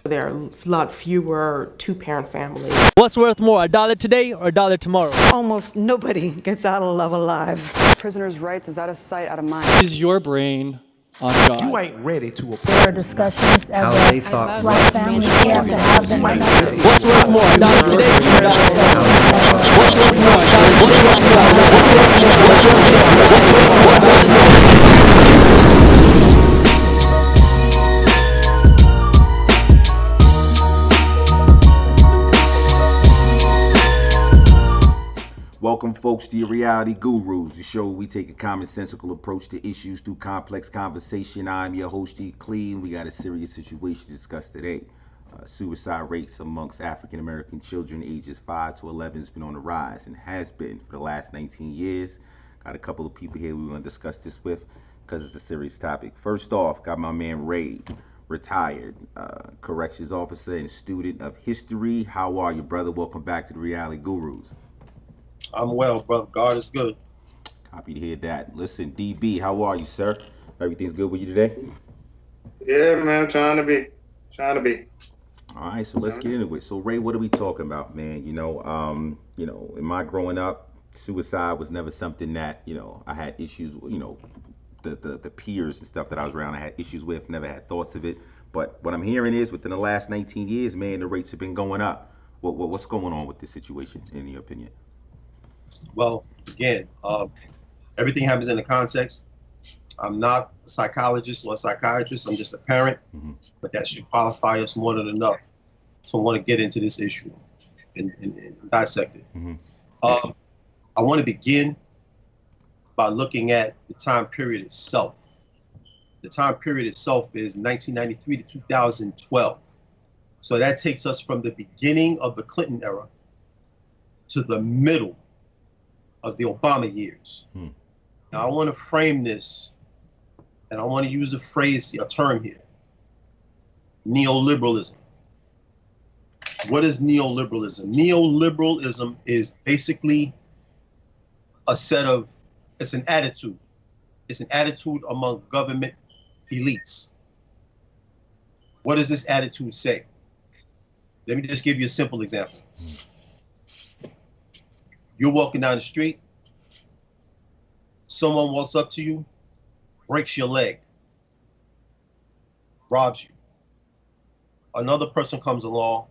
There are a lot fewer two-parent families. What's worth more, $1 today or $1 tomorrow? Almost nobody gets out of love alive. Prisoners' rights is out of sight, out of mind. Is your brain on God? You ain't ready to There are discussions as how they thought black families we have to have them. What's worth more, $1 today or $1 tomorrow? What's worth more, Welcome, folks, to your Reality Gurus, the show where we take a commonsensical approach to issues through complex conversation. I'm your host, G. Clee, and we got a serious situation to discuss today. Suicide rates amongst African American children ages 5 to 11 has been on the rise and has been for the last 19 years. Got a couple of people here we want to discuss this with because it's a serious topic. First off, got my man Ray, retired corrections officer and student of history. How are you, brother? Welcome back to the Reality Gurus. I'm well, brother. God is good. Happy to hear that. Listen, DB, how are you, sir? Everything's good with you today? Yeah, man, trying to be. All right, so let's get into it. So, Ray, what are we talking about, man? In my growing up, suicide was never something that, I had issues, the peers and stuff that I was around, I had issues with, never had thoughts of it. But what I'm hearing is within the last 19 years, man, the rates have been going up. What's going on with this situation, in your opinion? Well, again, everything happens in the context. I'm not a psychologist or a psychiatrist. I'm just a parent, but that should qualify us more than enough to want to get into this issue and dissect it. I want to begin by looking at the time period itself. The time period itself is 1993 to 2012. So that takes us from the beginning of the Clinton era to the middle of the Obama years. Now I want to frame this, and I want to use a term here, neoliberalism. What is neoliberalism? Neoliberalism is basically it's an attitude. It's an attitude among government elites. What does this attitude say? Let me just give you a simple example. You're walking down the street, someone walks up to you, breaks your leg, robs you. Another person comes along,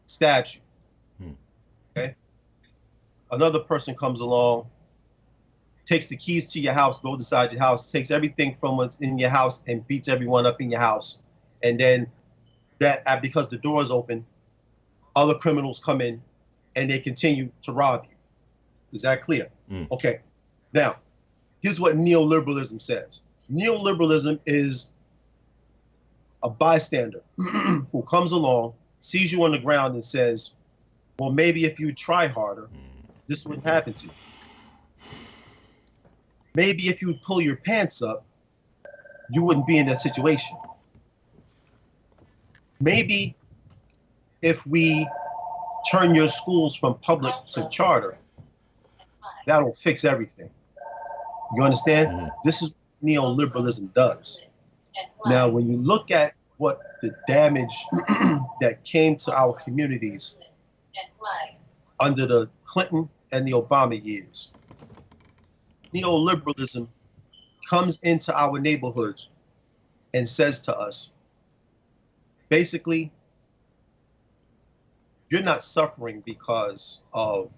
stabs you. Okay? Another person comes along, takes the keys to your house, goes inside your house, takes everything from what's in your house and beats everyone up in your house. And then because the door is open, other criminals come in and they continue to rob you. Is that clear? Okay. Now, here's what neoliberalism says. Neoliberalism is a bystander who comes along, sees you on the ground and says, well, maybe if you try harder, this wouldn't happen to you. Maybe if you would pull your pants up, you wouldn't be in that situation. Maybe if we turn your schools from public to charter, that'll fix everything. You understand? This is what neoliberalism does. Now, when you look at what the damage that came to our communities under the Clinton and the Obama years, neoliberalism comes into our neighborhoods and says to us, basically, you're not suffering because of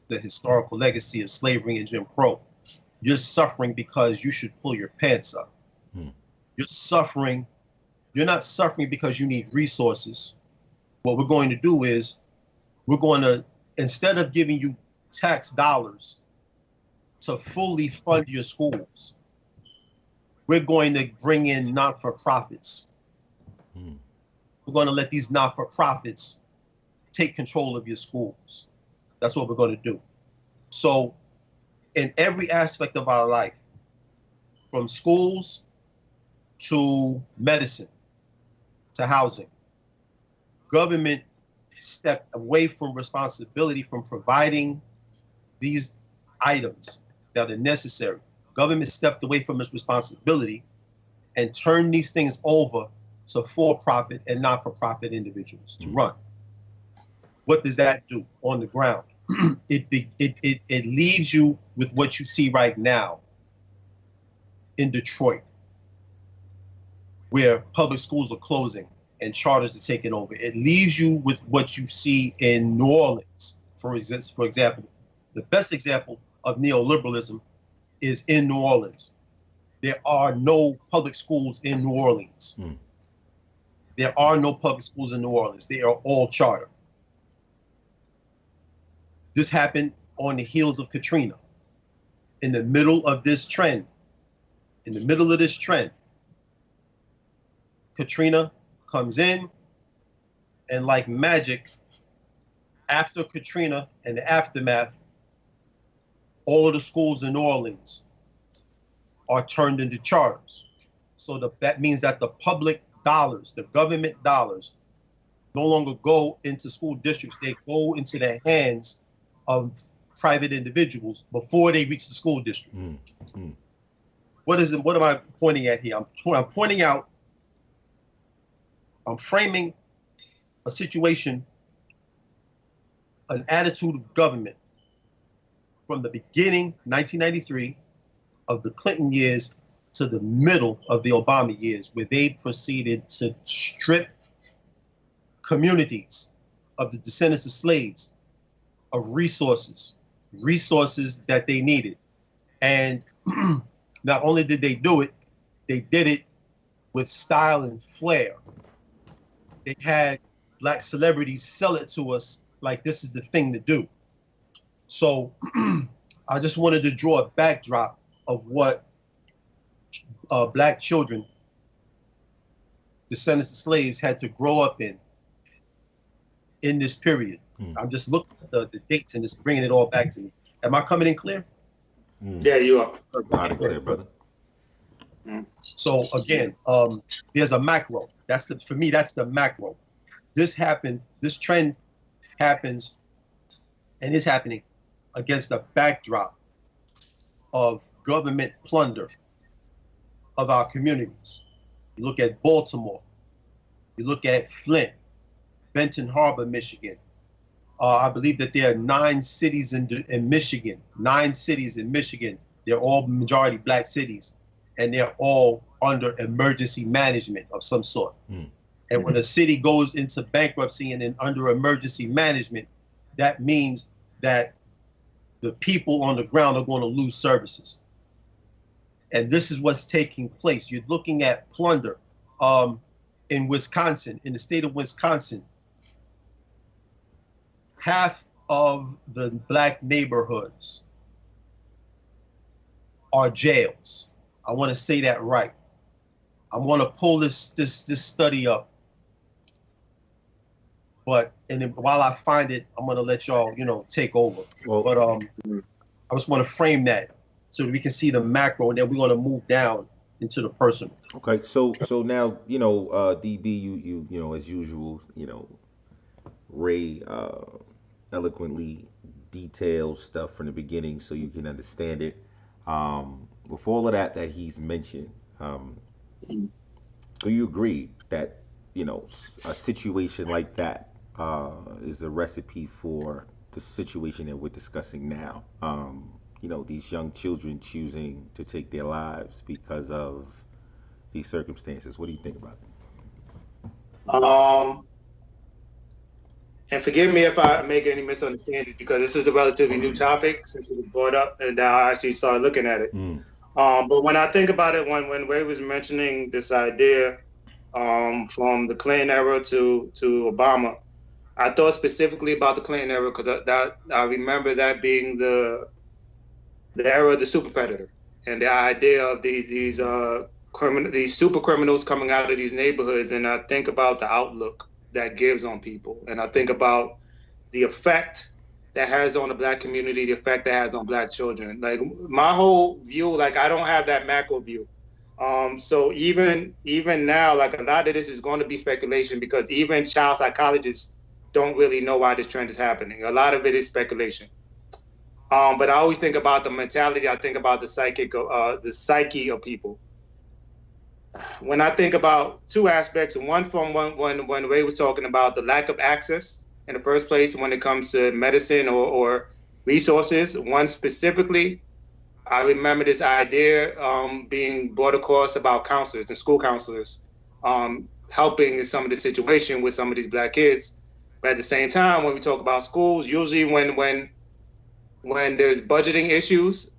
the historical legacy of slavery and Jim Crow. You're suffering because you should pull your pants up. You're not suffering because you need resources. What we're going to do is instead of giving you tax dollars to fully fund your schools, we're going to bring in not-for-profits. We're going to let these not-for-profits take control of your schools. That's what we're going to do. So in every aspect of our life, from schools to medicine to housing, government stepped away from responsibility from providing these items that are necessary. Government stepped away from its responsibility and turn these things over to for-profit and not-for-profit individuals to run. What does that do on the ground? It leaves you with what you see right now in Detroit, where public schools are closing and charters are taking over. It leaves you with what you see in New Orleans, for example. The best example of neoliberalism is in New Orleans. There are no public schools in New Orleans. There are no public schools in New Orleans. They are all charter. This happened on the heels of Katrina. In the middle of this trend, Katrina comes in, and like magic, after Katrina and the aftermath, all of the schools in New Orleans are turned into charters. So that means that the public dollars, the government dollars, no longer go into school districts. They go into the hands of private individuals before they reach the school district. What am I pointing at here? I'm pointing out, I'm framing a situation, an attitude of government from the beginning, 1993, of the Clinton years to the middle of the Obama years, where they proceeded to strip communities of the descendants of slaves of resources that they needed. And not only did they do it, they did it with style and flair. They had Black celebrities sell it to us like this is the thing to do. So I just wanted to draw a backdrop of what Black children, descendants of slaves, had to grow up in this period. I'm just looking at the dates and just bringing it all back to me. Am I coming in clear? Yeah, you are. Loud and clear, brother. So again, there's a macro. For me, that's the macro. This trend happens and is happening against a backdrop of government plunder of our communities. You look at Baltimore, you look at Flint, Benton Harbor, Michigan. I believe that there are 9 cities in Michigan, 9 cities in Michigan. They're all majority Black cities, and they're all under emergency management of some sort. And when a city goes into bankruptcy and then under emergency management, that means that the people on the ground are going to lose services. And this is what's taking place. You're looking at plunder in Wisconsin, in the state of Wisconsin. Half of the Black neighborhoods are jails. I want to say that right. I want to pull this study up. And then while I find it, I'm going to let y'all, take over. But I just want to frame that so that we can see the macro, and then we're going to move down into the personal. Okay, so now, DB, you as usual, Ray eloquently details stuff from the beginning so you can understand it. With all of that he's mentioned, do you agree that a situation like that is a recipe for the situation that we're discussing now? These young children choosing to take their lives because of these circumstances. What do you think about it? And forgive me if I make any misunderstandings, because this is a relatively new topic since it was brought up, and now I actually started looking at it. But when I think about it, when Ray was mentioning this idea from the Clinton era to Obama, I thought specifically about the Clinton era because I remember that being the era of the super predator and the idea of these super criminals coming out of these neighborhoods, and I think about the outlook that gives on people, and I think about the effect that has on the Black community, the effect that has on Black children. Like my whole view, I don't have that macro view. So even now, a lot of this is going to be speculation, because even child psychologists don't really know why this trend is happening. A lot of it is speculation. But I always think about the mentality. I think about the psyche of people. when I think about two aspects, one from when Ray was talking about the lack of access in the first place when it comes to medicine or resources, one specifically, I remember this idea being brought across about counselors and school counselors helping in some of the situation with some of these Black kids. But at the same time, when we talk about schools, usually when there's budgeting issues,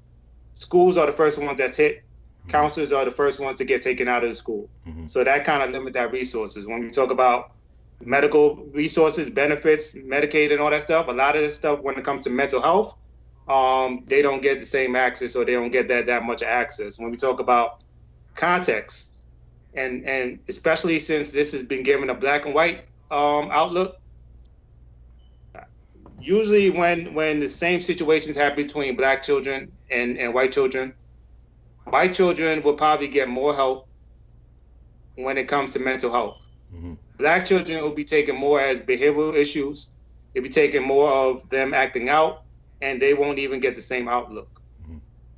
schools are the first ones that's hit. Counselors are the first ones to get taken out of the school. So that kind of limits that resources. When we talk about medical resources, benefits, Medicaid and all that stuff, a lot of this stuff when it comes to mental health, they don't get the same access or they don't get that much access. When we talk about context, and especially since this has been given a black and white outlook, usually when the same situations happen between Black children and white children will probably get more help when it comes to mental health. Black children will be taken more as behavioral issues. They'll be taken more of them acting out, and they won't even get the same outlook.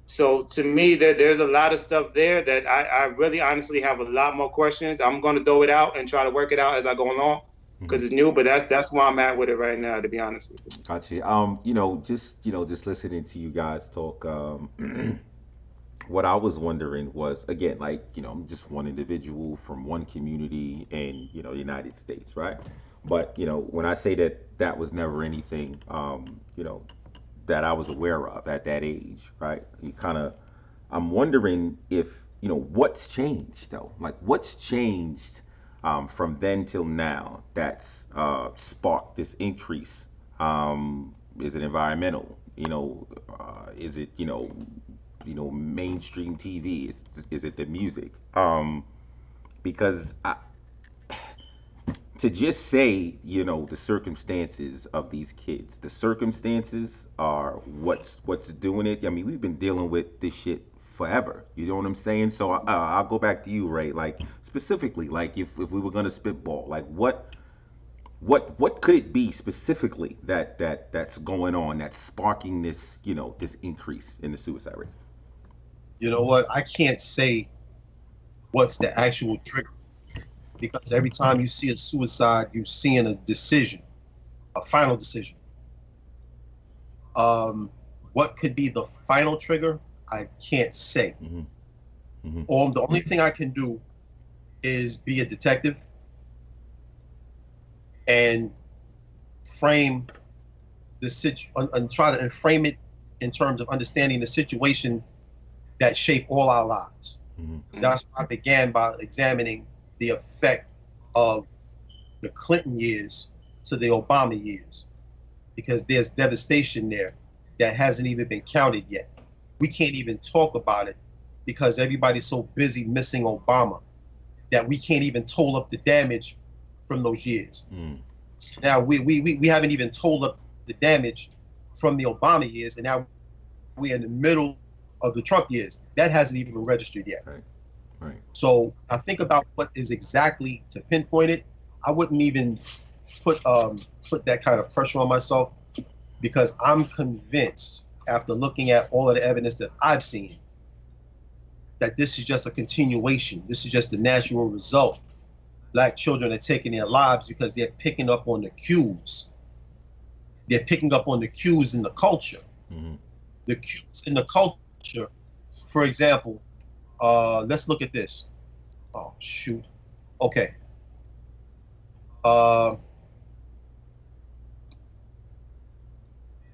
So to me, there's a lot of stuff there that I really honestly have a lot more questions. I'm going to throw it out and try to work it out as I go along because it's new, but that's where I'm at with it right now, to be honest with you. Gotcha. Just listening to you guys talk, what I was wondering was, again, like, I'm just one individual from one community in, the United States, right? But, when I say that was never anything, that I was aware of at that age, right? I'm wondering if, what's changed though? Like, what's changed from then till now that's sparked this increase? Is it environmental? Is it, mainstream TV? Is it the music? Because to just say, the circumstances of these kids, the circumstances are what's doing it. I mean, we've been dealing with this shit forever. You know what I'm saying? So I'll go back to you, Ray. Like, specifically, like if we were gonna spitball, like what could it be specifically that's going on that's sparking this, this increase in the suicide rates? You know what? I can't say what's the actual trigger, because every time you see a suicide, you're seeing a decision, a final decision. What could be the final trigger? I can't say. The only thing I can do is be a detective and frame the and try to frame it in terms of understanding the situation that shape all our lives. That's why I began by examining the effect of the Clinton years to the Obama years, because there's devastation there that hasn't even been counted yet. We can't even talk about it because everybody's so busy missing Obama that we can't even toll up the damage from those years. So now we haven't even told up the damage from the Obama years, and now we're in the middle of the Trump years. That hasn't even been registered yet. Right. So I think about what is exactly to pinpoint it. I wouldn't even put that kind of pressure on myself, because I'm convinced, after looking at all of the evidence that I've seen, that this is just a continuation. This is just the natural result. Black children are taking their lives because they're picking up on the cues. They're picking up on the cues in the culture. The cues in the culture, for example, let's look at this. Oh, shoot. Okay.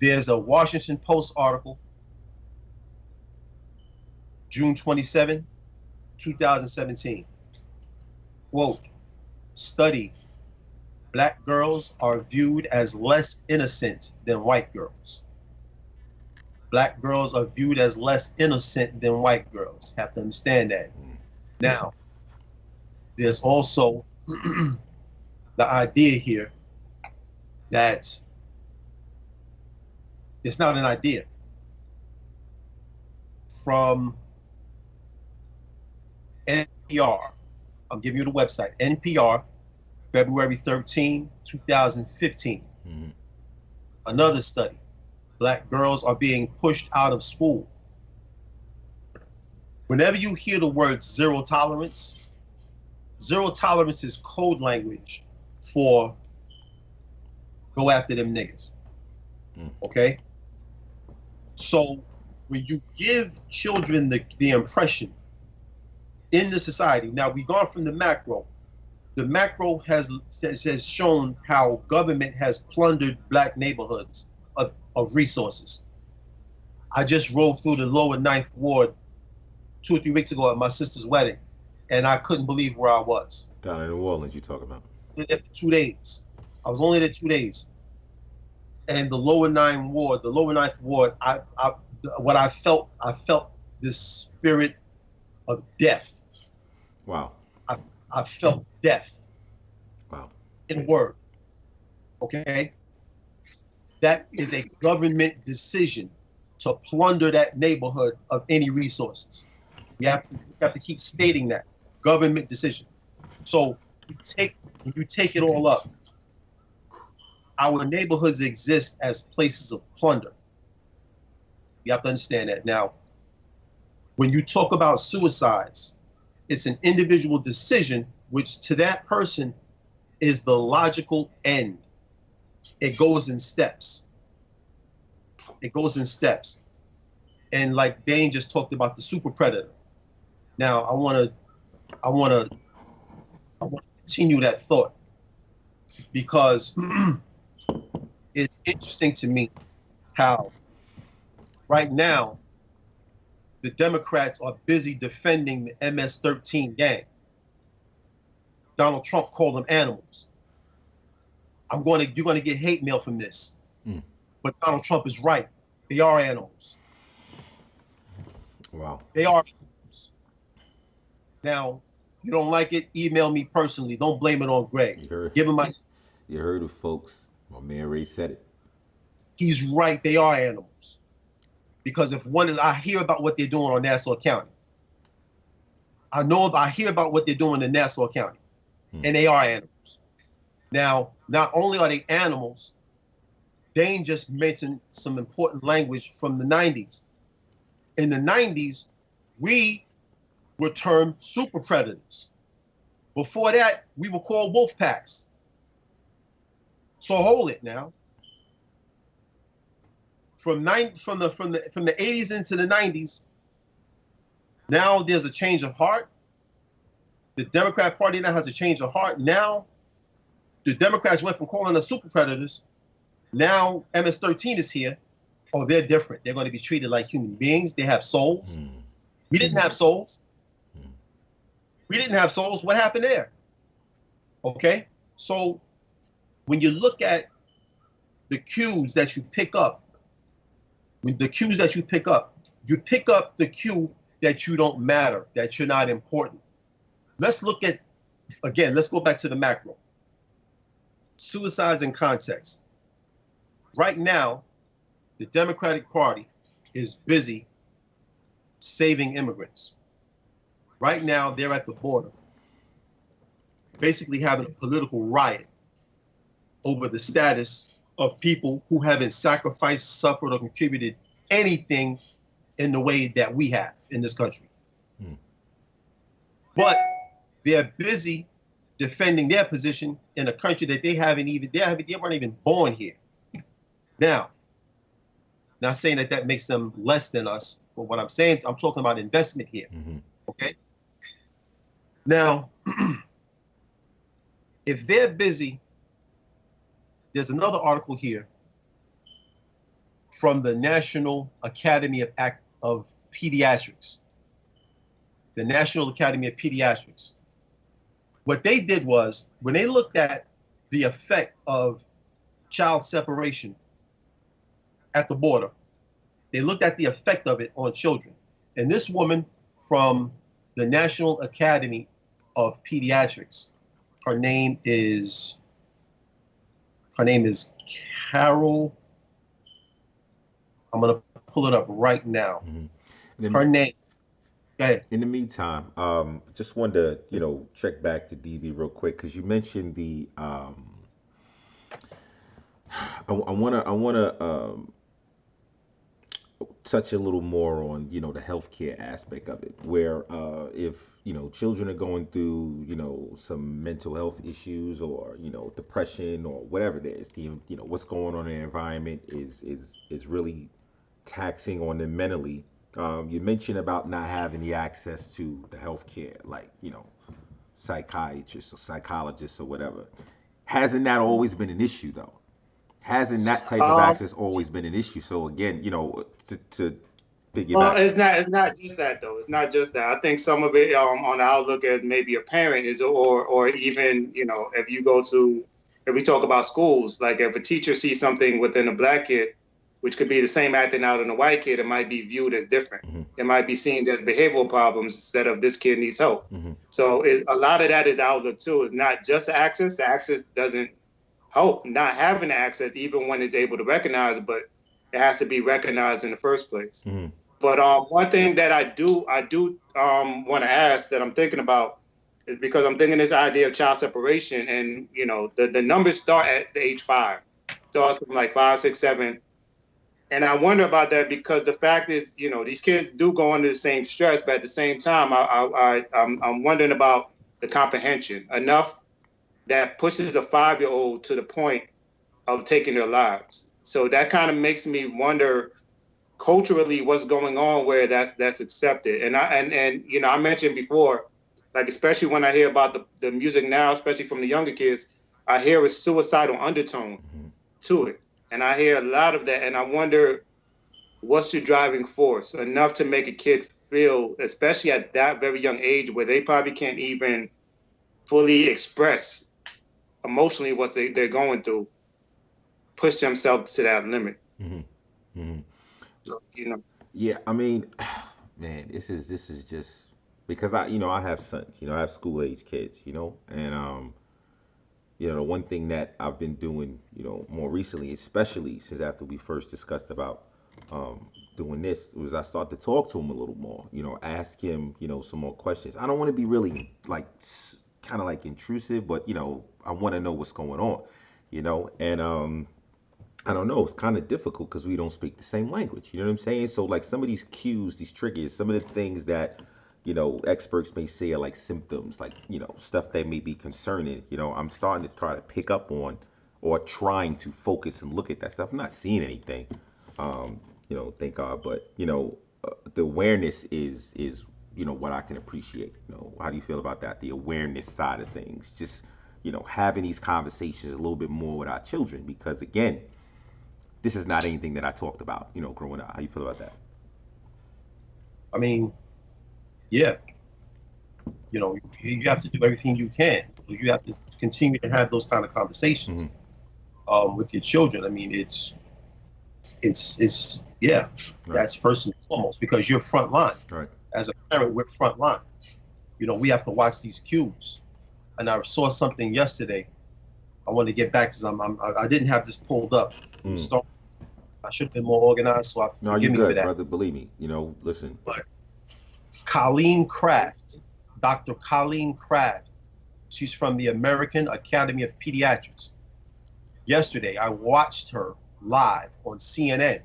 There's a Washington Post article, June 27, 2017. Quote, study, Black girls are viewed as less innocent than white girls. Black girls are viewed as less innocent than white girls. Have to understand that. Now, there's also the idea here that it's not an idea. From NPR, I'm giving you the website, NPR, February 13, 2015. Another study, Black girls are being pushed out of school. Whenever you hear the word zero tolerance, Zero tolerance is code language for go after them niggas. Okay? So when you give children the impression in the society, now we've gone from the macro. The macro has shown how government has plundered black neighborhoods of resources. I just rode through the lower Ninth Ward 2 or 3 weeks ago at my sister's wedding, and I couldn't believe where I was. Down in New Orleans, you talk about. I was there for 2 days. I was only there 2 days. And the lower Ninth Ward, I felt this spirit of death. Wow. I felt death. Wow. In word. Okay? That is a government decision to plunder that neighborhood of any resources. You have to keep stating that. Government decision. So when you take it all up, our neighborhoods exist as places of plunder. You have to understand that. Now, when you talk about suicides, it's an individual decision, which to that person is the logical end. It goes in steps. It goes in steps. And like Dane just talked about the super predator. Now, I want to continue that thought because it's interesting to me how right now the Democrats are busy defending the MS-13 gang. Donald Trump called them animals. You're going to get hate mail from this. But Donald Trump is right. They are animals. Wow. They are animals. Now, you don't like it, email me personally. Don't blame it on Greg. Give him You heard it, folks. My man Ray said it. He's right. They are animals. Because I hear about what they're doing on Nassau County. I hear about what they're doing in Nassau County. And they are animals. Now, not only are they animals, Dane just mentioned some important language from the 90s. In the 90s, we were termed super predators. Before that, we were called wolf packs. So hold it now. From the 80s into the 90s, now there's a change of heart. The Democrat Party now has a change of heart. Now, the Democrats went from calling us super predators. Now, MS-13 is here. Oh, they're different. They're going to be treated like human beings. They have souls. We didn't have souls. We didn't have souls. What happened there? Okay? So, when you look at the cues that you pick up, you pick up the cue that you don't matter, that you're not important. Let's go back to the macro. Suicides in context. Right now, the Democratic Party is busy saving immigrants. Right now, they're at the border, basically having a political riot over the status of people who haven't sacrificed, suffered, or contributed anything in the way that we have in this country. But they're busy defending their position in a country that they weren't even born here. Now, not saying that makes them less than us, but what I'm saying, I'm talking about investment here. Okay? Now, if they're busy, there's another article here from the National Academy of Pediatrics. The National Academy of Pediatrics. What they did was, when they looked at the effect of child separation at the border, they looked at the effect of it on children. And this woman from the National Academy of Pediatrics, her name is Carol. I'm going to pull it up right now. Her name. Go ahead. In the meantime, just wanted to, check back to DV real quick because you mentioned the. I wanna. touch a little more on, you know, the healthcare aspect of it, where if, you know, children are going through, you know, some mental health issues or, you know, depression or whatever it is, you know, what's going on in the environment is really taxing on them mentally. You mentioned about not having the access to the healthcare, like, you know, psychiatrists or psychologists or whatever. Hasn't that always been an issue though? Hasn't that type of access always been an issue? So again, you know, to Well, piggyback. it's not just that though. It's not just that. I think some of it on the outlook as maybe a parent is, or even, you know, if you go to, if we talk about schools, like if a teacher sees something within a black kid, which could be the same acting out in a white kid, it might be viewed as different. Mm-hmm. It might be seen as behavioral problems instead of this kid needs help. Mm-hmm. So a lot of that is the outlook too. It's not just the access. The access doesn't help not having access, even when it's able to recognize it, but it has to be recognized in the first place. Mm-hmm. But one thing that I do want to ask that I'm thinking about is because I'm thinking this idea of child separation, and you know the numbers start at the age 5, starts from like 5, 6, 7, and I wonder about that because the fact is, you know, these kids do go under the same stress, but at the same time, I'm wondering about the comprehension enough that pushes a 5-year-old to the point of taking their lives. So that kind of makes me wonder culturally what's going on where that's accepted. And you know, I mentioned before, like especially when I hear about the music now, especially from the younger kids, I hear a suicidal undertone to it. And I hear a lot of that, and I wonder what's the driving force enough to make a kid feel, especially at that very young age where they probably can't even fully express emotionally what they're going through, push themselves to that limit. Mm-hmm. Mm-hmm. So, you know. Yeah, I mean, man, this is just because I, you know, I have sons, you know, I have school age kids, you know, and you know, the one thing that I've been doing, you know, more recently, especially since after we first discussed about doing this, was I start to talk to him a little more, you know, ask him, you know, some more questions. I don't want to be really like kind of like intrusive, but you know, I want to know what's going on, you know, and I don't know. It's kind of difficult because we don't speak the same language. You know what I'm saying? So like some of these cues, these triggers, some of the things that, you know, experts may say are like symptoms, like, you know, stuff that may be concerning. You know, I'm starting to try to pick up on or trying to focus and look at that stuff. I'm not seeing anything, you know, thank God. But, you know, the awareness is, you know, what I can appreciate. You know, how do you feel about that? The awareness side of things. Just, you know, having these conversations a little bit more with our children because, again, this is not anything that I talked about, you know, growing up. How you feel about that? I mean, yeah, you know, you have to do everything you can. You have to continue to have those kind of conversations with your children. I mean, it's yeah, Right. that's first and foremost because you're front line. Right. As a parent, we're front line. You know, we have to watch these cues. And I saw something yesterday. I want to get back because I didn't have this pulled up. I should have been more organized, so No, forgive you're me for good, that. brother. Believe me. You know, listen. But Colleen Kraft, Dr. Colleen Kraft, she's from the American Academy of Pediatrics. Yesterday, I watched her live on CNN,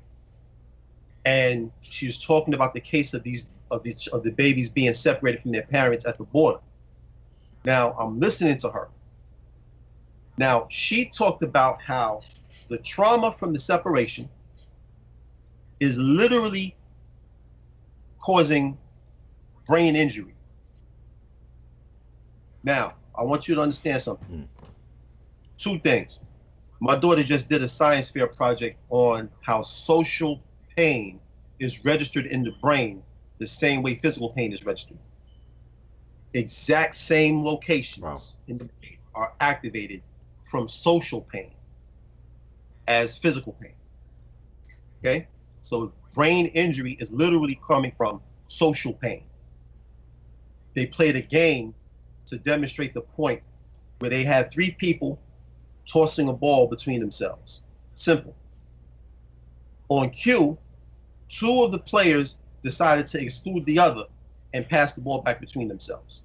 and she was talking about the case of the babies being separated from their parents at the border. Now, I'm listening to her. Now, she talked about how the trauma from the separation is literally causing brain injury. Now, I want you to understand something. 2 things. My daughter just did a science fair project on how social pain is registered in the brain the same way physical pain is registered. Exact same locations in the brain are activated from social pain as physical pain. Okay? So brain injury is literally coming from social pain. They played a game to demonstrate the point where they had 3 people tossing a ball between themselves. Simple. On cue, 2 of the players decided to exclude the other and pass the ball back between themselves.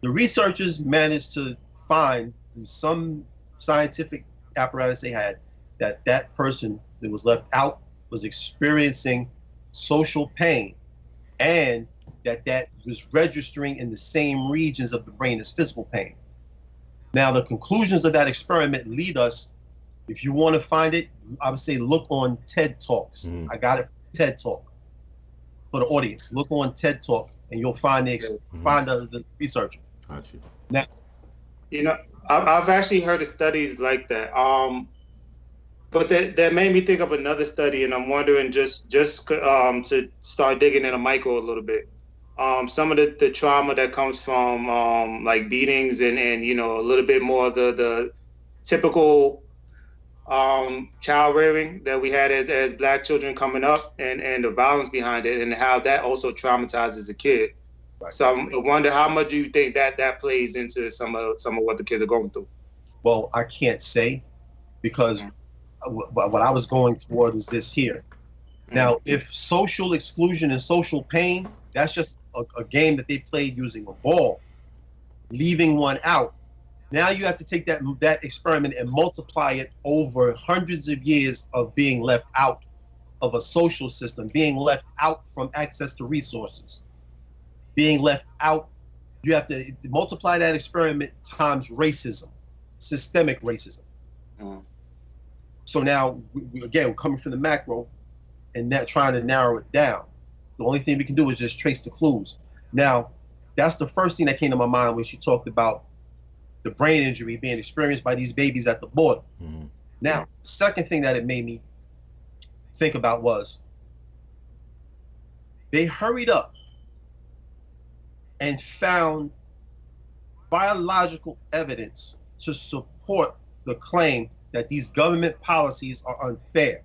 The researchers managed to find through some scientific apparatus they had that person that was left out was experiencing social pain, and that was registering in the same regions of the brain as physical pain. Now, the conclusions of that experiment lead us, if you want to find it, I would say look on TED Talks. I got it from TED Talk. For the audience, look on TED Talk and you'll find the researcher. Gotcha. Now, You know, I've actually heard of studies like that. But that made me think of another study, and I'm wondering just to start digging in a micro a little bit. Some of the trauma that comes from like beatings and you know, a little bit more of the typical child rearing that we had as Black children coming up, and the violence behind it, and how that also traumatizes a kid. So I wonder, how much do you think that plays into some of what the kids are going through? well, I can't say, because what I was going toward is this here. Now, if social exclusion and social pain, that's just a game that they played using a ball, leaving one out. Now you have to take that experiment and multiply it over hundreds of years of being left out of a social system, being left out from access to resources, being left out. You have to multiply that experiment times racism, systemic racism. So now, again, we're coming from the macro and trying to narrow it down. The only thing we can do is just trace the clues. Now, that's the first thing that came to my mind when she talked about the brain injury being experienced by these babies at the border. Now, the second thing that it made me think about was they hurried up and found biological evidence to support the claim that these government policies are unfair.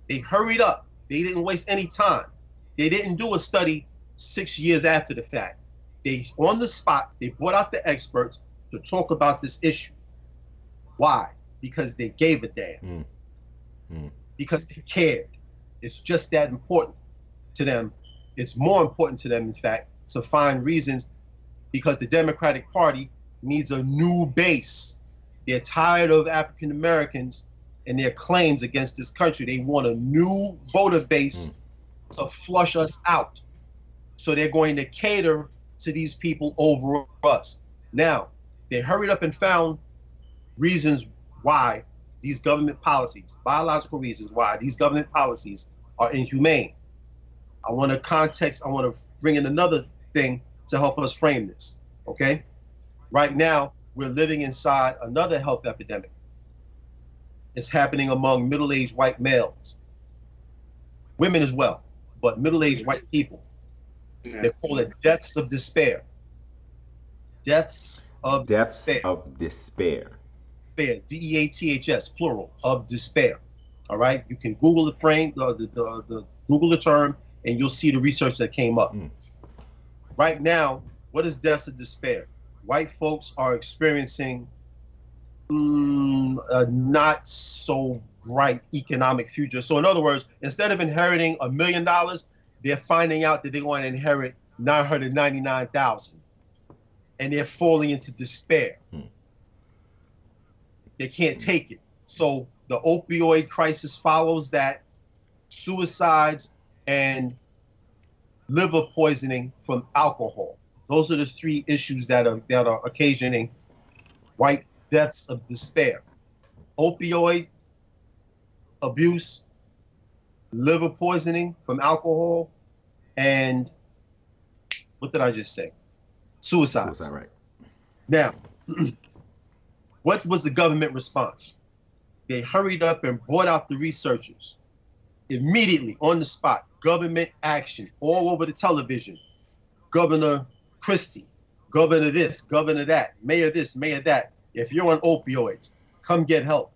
They hurried up. They didn't waste any time. They didn't do a study 6 years after the fact. They, on the spot, they brought out the experts to talk about this issue. Why? Because they gave a damn. Because they cared. It's just that important to them. It's more important to them, in fact, to find reasons, because the Democratic Party needs a new base. They're tired of African Americans and their claims against this country. They want a new voter base to flush us out. So they're going to cater to these people over us. Now, they hurried up and found reasons why these government policies, biological reasons why these government policies are inhumane. I want to bring in another thing to help us frame this, okay? Right now, we're living inside another health epidemic. It's happening among middle-aged white males, women as well, but middle-aged white people. They call it deaths of despair. Deaths of despair. D-E-A-T-H-S, plural, of despair. All right, you can Google the frame, Google the term, and you'll see the research that came up. Right now, what is deaths of despair? White folks are experiencing a not so bright economic future. So in other words, instead of inheriting $1 million, they're finding out that they're going to inherit 999,000, and they're falling into despair. They can't take it. So the opioid crisis follows that, suicides, and liver poisoning from alcohol. Those are the three issues that are occasioning white deaths of despair: opioid abuse, liver poisoning from alcohol, and what did I just say? Suicides. Suicide, right. Now, what was the government response? They hurried up and brought out the researchers. Immediately, on the spot, government action all over the television. Governor Christie, governor this, governor that, mayor this, mayor that. If you're on opioids, come get help.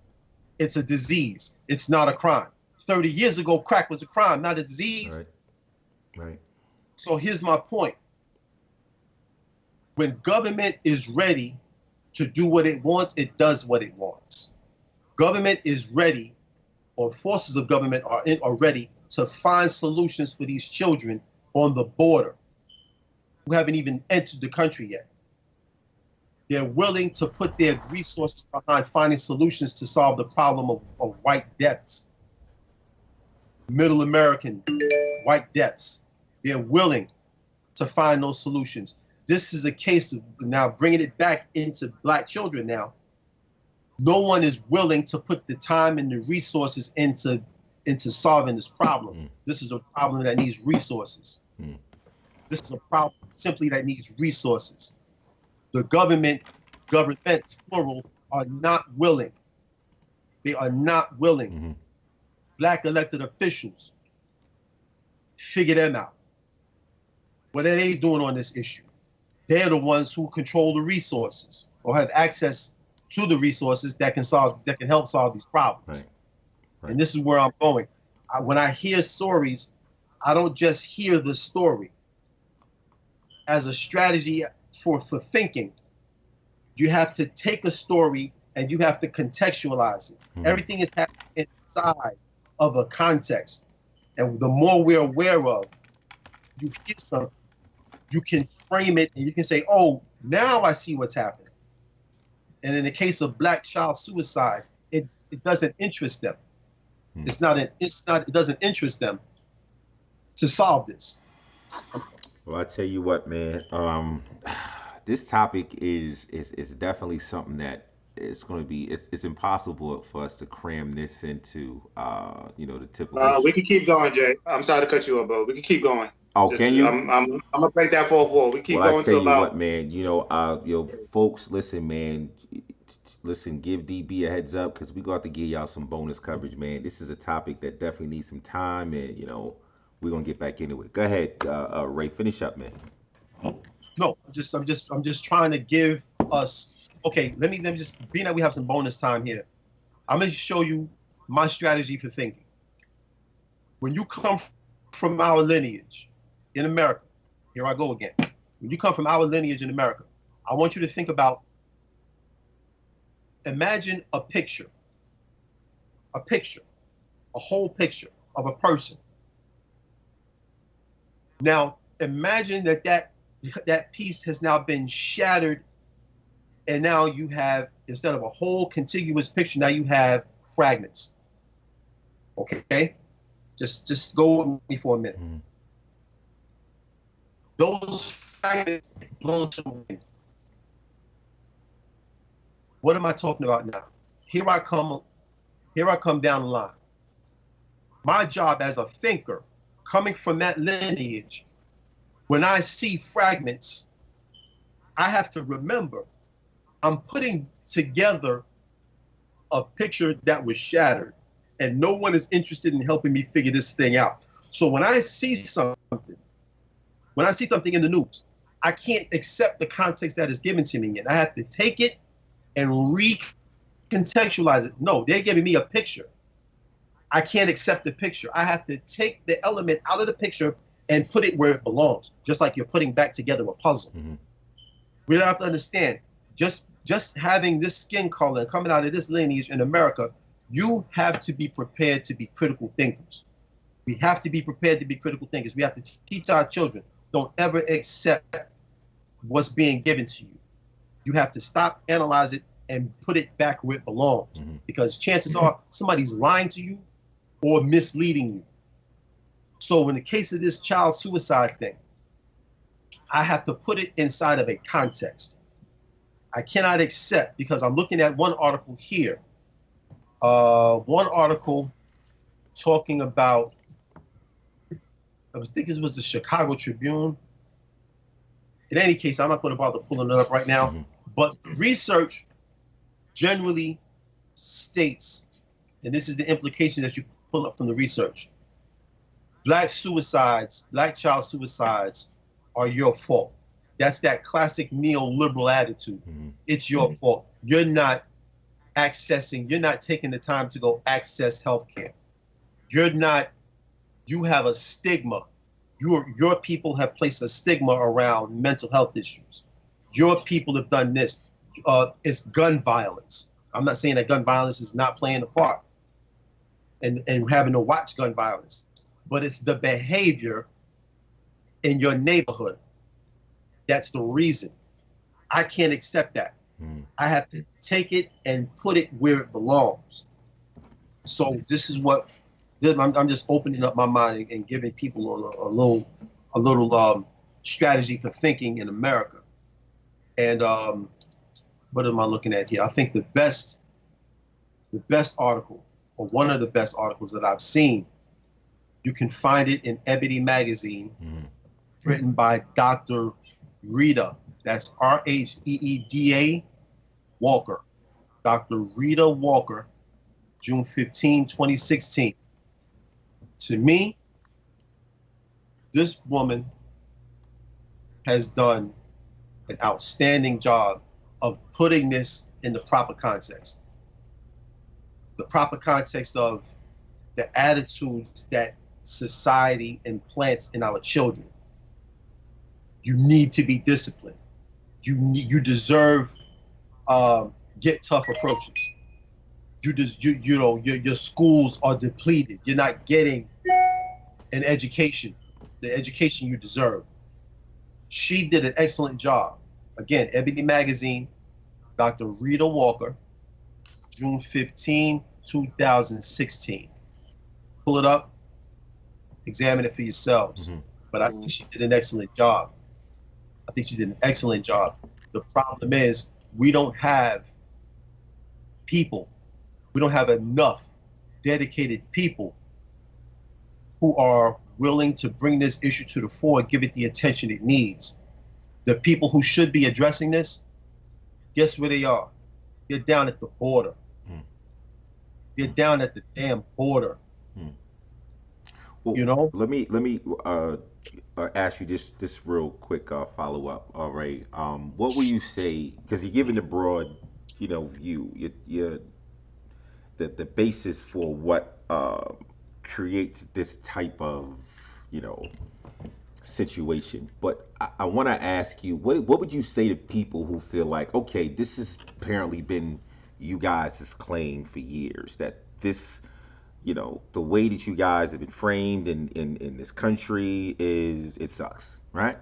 It's a disease. It's not a crime. 30 years ago, crack was a crime, not a disease. Right. So here's my point. When government is ready to do what it wants, it does what it wants. Government is ready, or forces of government are ready to find solutions for these children on the border who haven't even entered the country yet. They're willing to put their resources behind finding solutions to solve the problem of white deaths. middle American, white deaths. They're willing to find those solutions. This is a case of now bringing it back into black children now. No one is willing to put the time and the resources into solving this problem. This is a problem that needs resources. This is a problem simply that needs resources. The governments, plural, are not willing. They are not willing. Black elected officials, figure them out. What are they doing on this issue? They're the ones who control the resources or have access to the resources that can help solve these problems. Right. And this is where I'm going. When I hear stories, I don't just hear the story. As a strategy for thinking, you have to take a story and you have to contextualize it. Everything is happening inside of a context. And the more we're aware of, you hear something, you can frame it and you can say, oh, now I see what's happening. And in the case of black child suicide, it doesn't interest them. It doesn't interest them to solve this. Well, I tell you what, man. This topic is definitely something that it's going to be. It's impossible for us to cram this into, the typical. We could keep going, Jay. I'm sorry to cut you off, bro. We could keep going. Oh, can you? I'm gonna break that fourth wall. We keep going I tell to you about. what, man. Folks, listen, man. Listen, give DB a heads up because we got to give y'all some bonus coverage, man. This is a topic that definitely needs some time, and we're gonna get back into it. Go ahead, Ray. Finish up, man. No, I'm just trying to give us. Okay, let me just, being that we have some bonus time here, I'm gonna show you my strategy for thinking. When you come from our lineage in America, here I go again. When you come from our lineage in America, I want you to think about. Imagine a picture, a whole picture of a person. Now, imagine that piece has now been shattered, and now you have, instead of a whole contiguous picture, now you have fragments. Okay? Just go with me for a minute. Those fragments blown to the wind. What am I talking about now? Here I come down the line. My job as a thinker, coming from that lineage, when I see fragments, I have to remember I'm putting together a picture that was shattered, and no one is interested in helping me figure this thing out. So when I see something in the news, I can't accept the context that is given to me, and I have to take it and recontextualize it. No, they're giving me a picture. I can't accept the picture. I have to take the element out of the picture and put it where it belongs, just like you're putting back together a puzzle. We don't have to understand, just having this skin color and coming out of this lineage in America, you have to be prepared to be critical thinkers. We have to be prepared to be critical thinkers. We have to teach our children, don't ever accept what's being given to you. You have to stop, analyze it, and put it back where it belongs. Because chances are somebody's lying to you or misleading you. So in the case of this child suicide thing, I have to put it inside of a context. I cannot accept, because I'm looking at one article here. One article talking about, I was thinking it was the Chicago Tribune. In any case, I'm not going to bother pulling it up right now. But research generally states, and this is the implication that you pull up from the research, black child suicides are your fault. That's that classic neoliberal attitude. It's your fault. You're not taking the time to go access healthcare. You have a stigma. Your people have placed a stigma around mental health issues. Your people have done this. It's gun violence. I'm not saying that gun violence is not playing a part and having to watch gun violence, but it's the behavior in your neighborhood. That's the reason. I can't accept that. I have to take it and put it where it belongs. So this is what I'm just opening up my mind and giving people a little strategy for thinking in America. And what am I looking at here? I think the best article, or one of the best articles that I've seen, you can find it in Ebony magazine, written by Dr. Rita. That's Rheeda Walker. Dr. Rita Walker, June 15, 2016. To me, this woman has done an outstanding job of putting this in the proper context. The proper context of the attitudes that society implants in our children. You need to be disciplined. You deserve get tough approaches. You know your schools are depleted. You're not getting an education, the education you deserve. She did an excellent job. Again, Ebony magazine, Dr. Rita Walker, June 15, 2016. Pull it up, examine it for yourselves. But I think she did an excellent job. I think she did an excellent job. The problem is we don't have people, we don't have enough dedicated people who are willing to bring this issue to the fore and give it the attention it needs. The people who should be addressing this, guess where they are? They're down at the border. They're down at the damn border. Well, you know? Let me ask you this real quick follow up. All right. What will you say? Because you're giving the broad, view. You're the basis for what creates this type of, situation. But I want to ask you, what would you say to people who feel like, okay, this has apparently been you guys' claim for years, that this, the way that you guys have been framed in this country it sucks, right?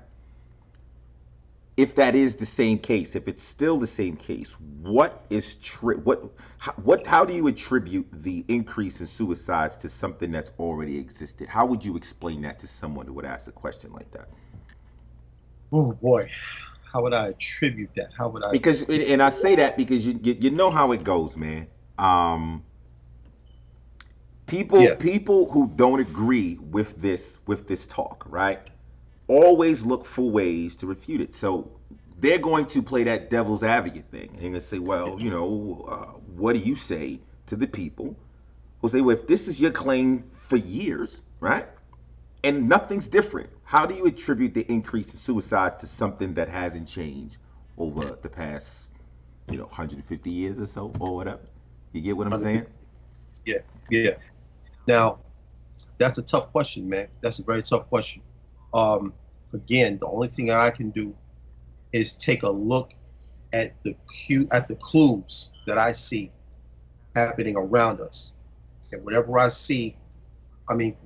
If that is the same case, if it's still the same case, how do you attribute the increase in suicides to something that's already existed? How would you explain that to someone who would ask a question like that? Oh boy, how would I attribute that? How would I? Because, and I say that because you know how it goes, man. People who don't agree with this talk, right, always look for ways to refute it. So they're going to play that devil's advocate thing. And they're going to say, well, what do you say to the people who say, well, if this is your claim for years, right, and nothing's different, how do you attribute the increase in suicides to something that hasn't changed over the past, 150 years or so, or whatever? You get what I'm saying? Yeah. Now, that's a tough question, man. That's a very tough question. Again, the only thing I can do is take a look at the clues that I see happening around us. And whatever I see, I mean,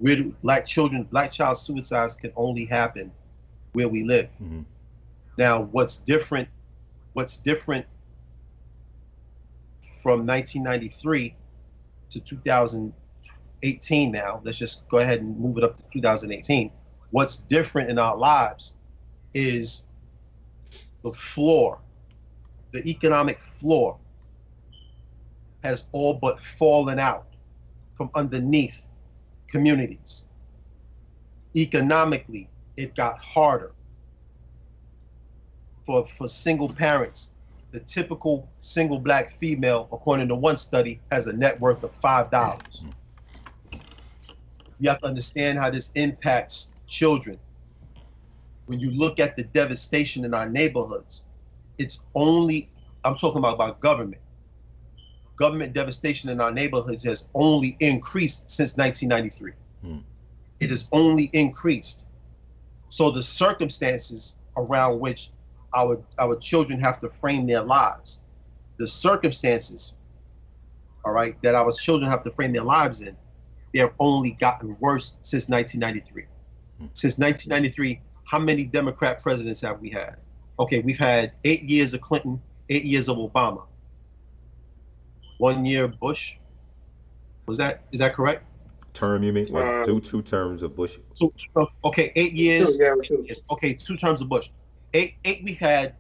black child suicides can only happen where we live. Now, what's different from 1993 to 2018 now, let's just go ahead and move it up to 2018. What's different in our lives is the floor, the economic floor has all but fallen out from underneath communities. Economically, it got harder for single parents. The typical single black female, according to one study, has a net worth of $5. You have to understand how this impacts children. When you look at the devastation in our neighborhoods, I'm talking about government. Government devastation in our neighborhoods has only increased since 1993. It has only increased. So the circumstances around which our children have to frame their lives, the circumstances, all right, that our children have to frame their lives in, they've only gotten worse since 1993. Since 1993, how many Democrat presidents have we had? Okay, we've had 8 years of Clinton, 8 years of Obama. 1 year Bush. Is that correct? Term, you mean? What, two terms of Bush? Okay, 8 years. Yeah, 8 years. Okay, 2 terms of Bush. We've had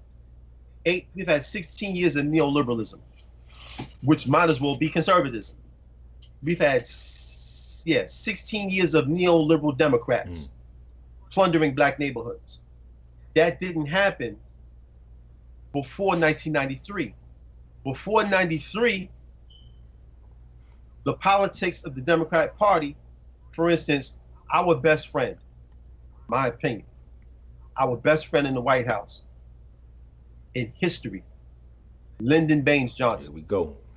16 years of neoliberalism, which might as well be conservatism. We've had 16 years of neoliberal Democrats plundering black neighborhoods. That didn't happen before 1993. Before 93, the politics of the Democratic Party, for instance, our best friend, my opinion, our best friend in the White House in history, Lyndon Baines Johnson.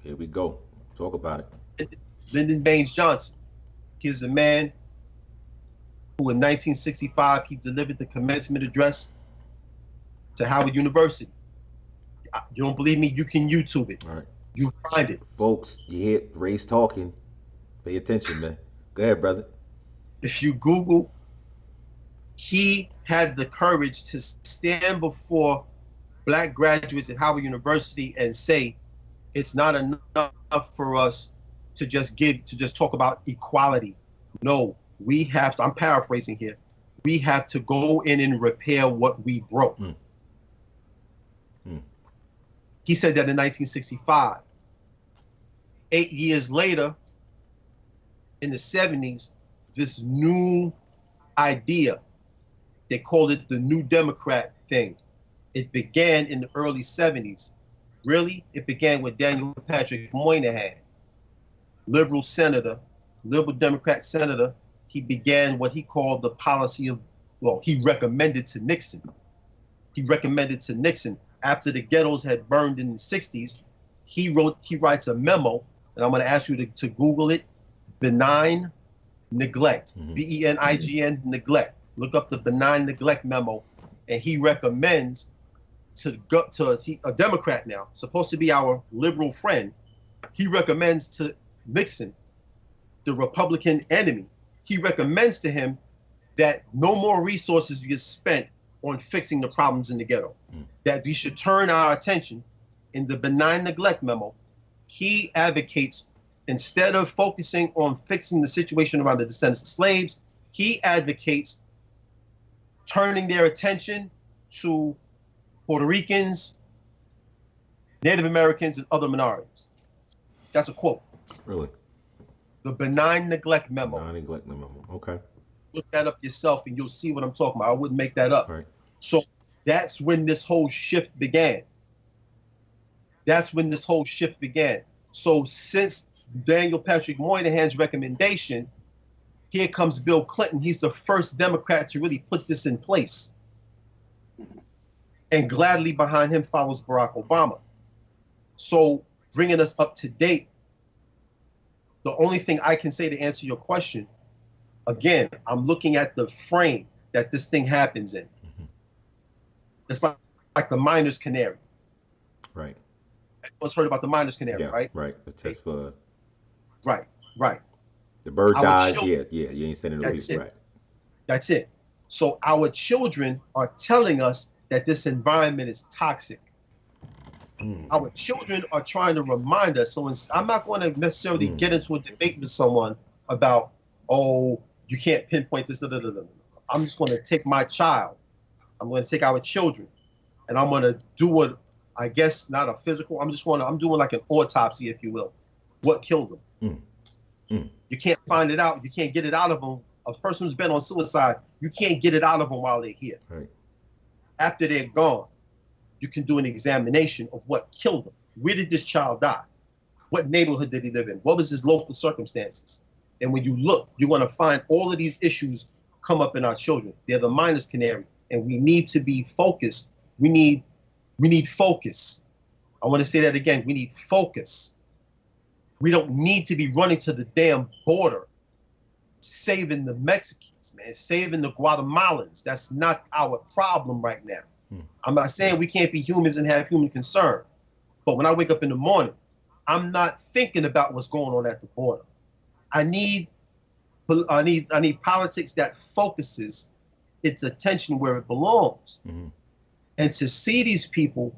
Here we go. Talk about it. Lyndon Baines Johnson. He's a man who in 1965, he delivered the commencement address to Howard University. You don't believe me? You can YouTube it. All right. You find it. Folks, you hear Ray's talking. Pay attention, man. Go ahead, brother. If you Google, he had the courage to stand before black graduates at Howard University and say, it's not enough for us to just talk about equality. No, we have to, I'm paraphrasing here, we have to go in and repair what we broke. He said that in 1965. 8 years later, in the 70s, this new idea, they called it the New Democrat thing. It began in the early 70s. Really, it began with Daniel Patrick Moynihan, liberal senator, liberal Democrat senator. He began what he called the policy of, well, he recommended to Nixon. He recommended to Nixon after the ghettos had burned in the 60s. He writes a memo, and I'm going to ask you to Google it, benign neglect, B-E-N-I-G-N, neglect. Look up the benign neglect memo, and he recommends to a Democrat now, supposed to be our liberal friend, he recommends to Nixon, the Republican enemy, he recommends to him that no more resources get spent on fixing the problems in the ghetto, that we should turn our attention in the benign neglect memo. He advocates, instead of focusing on fixing the situation around the descendants of slaves, he advocates turning their attention to Puerto Ricans, Native Americans, and other minorities. That's a quote. Really? The benign neglect memo. Benign neglect memo. Okay. Look that up yourself and you'll see what I'm talking about. I wouldn't make that up. Right. So that's when this whole shift began. That's when this whole shift began. So since Daniel Patrick Moynihan's recommendation, here comes Bill Clinton. He's the first Democrat to really put this in place. And gladly behind him follows Barack Obama. So bringing us up to date, the only thing I can say to answer your question, again, I'm looking at the frame that this thing happens in. It's like the miner's canary. Right. Everyone's heard about the miner's canary, right? Right. The test for. Right. The bird Our died. children, You ain't sending no that's people. it. Right. That's it. So our children are telling us that this environment is toxic. Our children are trying to remind us. So I'm not going to necessarily get into a debate with someone about, oh, you can't pinpoint this. I'm just going to take my child. I'm going to take our children, and I'm going to do what, I guess, not a physical. I'm doing like an autopsy, if you will. What killed them? You can't find it out. You can't get it out of them. A person who's been on suicide, you can't get it out of them while they're here. Right. After they're gone, you can do an examination of what killed them. Where did this child die? What neighborhood did he live in? What was his local circumstances? And when you look, you're going to find all of these issues come up in our children. They're the miner's canary, and we need to be focused. We need focus. I want to say that again. We need focus. We don't need to be running to the damn border, saving the Mexicans, man, saving the Guatemalans. That's not our problem right now. I'm not saying we can't be humans and have human concern, but when I wake up in the morning, I'm not thinking about what's going on at the border. I need politics that focuses its attention where it belongs. And to see these people,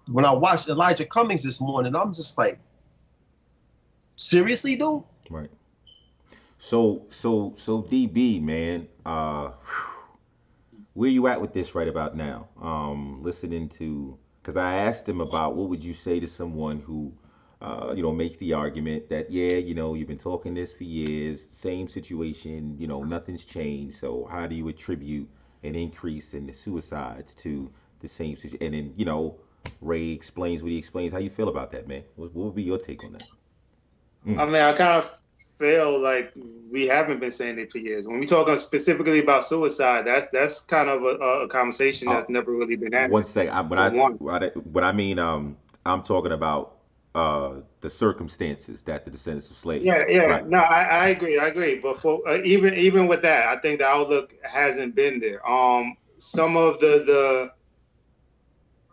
when I watched Elijah Cummings this morning, I'm just like, seriously, dude? Right. So DB, man, where you at with this right about now? Listening to, because I asked him about what would you say to someone who, makes the argument that, yeah, you've been talking this for years, same situation, nothing's changed. So how do you attribute an increase in the suicides to the same situation? And then, Ray explains what he explains. How you feel about that, man? What would be your take on that? I mean, I kind of feel like we haven't been saying it for years. When we talk specifically about suicide, that's kind of a conversation that's never really been had. One second. When I mean, I'm talking about the circumstances that the descendants of slaves. Yeah. Right. No, I agree. But for even with that, I think the outlook hasn't been there. Some of the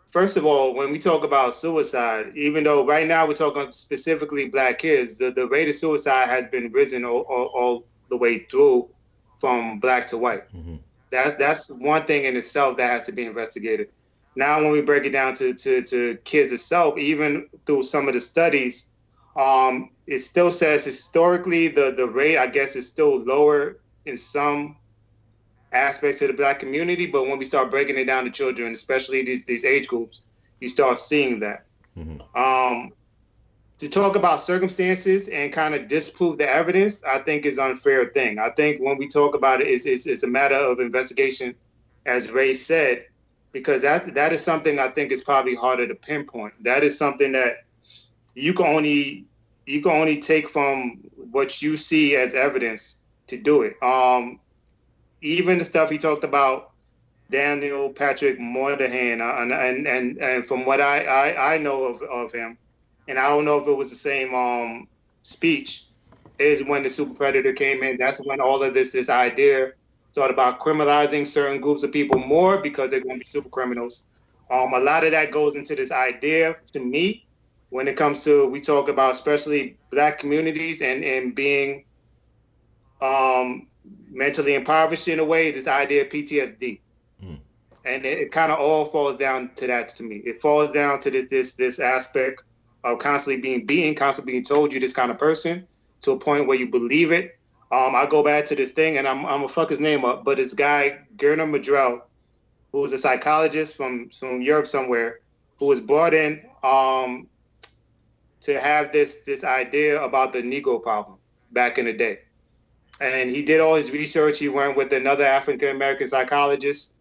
first of all, when we talk about suicide, even though right now we're talking specifically Black kids, the rate of suicide has been risen all the way through from Black to white. Mm-hmm. That's one thing in itself that has to be investigated. Now, when we break it down to kids itself, even through some of the studies, it still says historically the rate, I guess, is still lower in some aspects of the Black community, but when we start breaking it down to children, especially these age groups, you start seeing that. Mm-hmm. To talk about circumstances and kind of disprove the evidence, I think is an unfair thing. I think when we talk about it, it's a matter of investigation, as Ray said, because that is something I think is probably harder to pinpoint. That is something that you can only take from what you see as evidence to do it. Even the stuff he talked about, Daniel Patrick Moynihan, and from what I know of him, and I don't know if it was the same speech, is when the super predator came in. That's when all of this idea started about criminalizing certain groups of people more because they're going to be super criminals. A lot of that goes into this idea, to me, when it comes to, we talk about especially Black communities and being mentally impoverished in a way, this idea of PTSD. And it kind of all falls down to that to me. It falls down to this aspect of constantly being beaten, constantly being told you're this kind of person, to a point where you believe it. I go back to this thing, and I'm gonna fuck his name up, but this guy, Gernot Madrell, who was a psychologist from Europe somewhere, who was brought in to have this idea about the Negro problem back in the day. And he did all his research. He went with another African-American psychologist.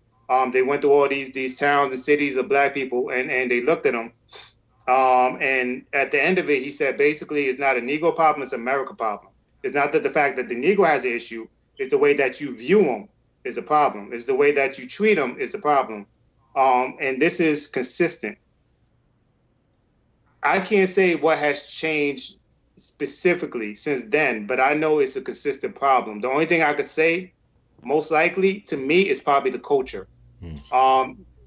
They went to all these towns and cities of Black people, and they looked at them. And at the end of it, he said, basically, it's not a Negro problem, it's an America problem. It's not that the fact that the Negro has an issue, it's the way that you view them is the problem. It's the way that you treat them is the problem. And this is consistent. I can't say what has changed specifically since then, but I know it's a consistent problem. The only thing I could say, most likely, to me, is probably the culture.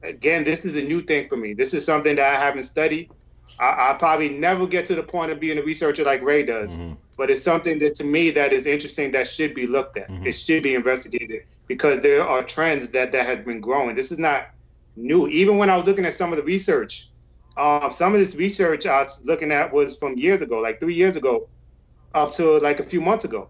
Again, this is a new thing for me. This is something that I haven't studied. I probably never get to the point of being a researcher like Ray does, but it's something that, to me, that is interesting, that should be looked at. It should be investigated, because there are trends that have been growing. This is not new. Even when I was looking at some of the research, some of this research I was looking at was from years ago, like 3 years ago, up to like a few months ago,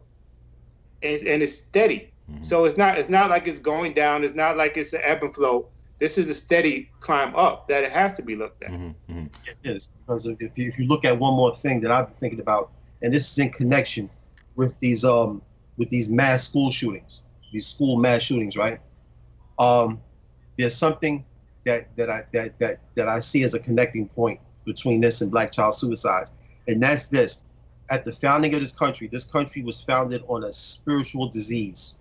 and it's steady. So it's not like it's going down. It's not like it's an ebb and flow. This is a steady climb up that it has to be looked at. It is, because if you look at one more thing that I've been thinking about, and this is in connection with these mass school shootings, these school mass shootings, right? There's something that I see as a connecting point between this and Black child suicides, and that's this: at the founding of this country was founded on a spiritual disease,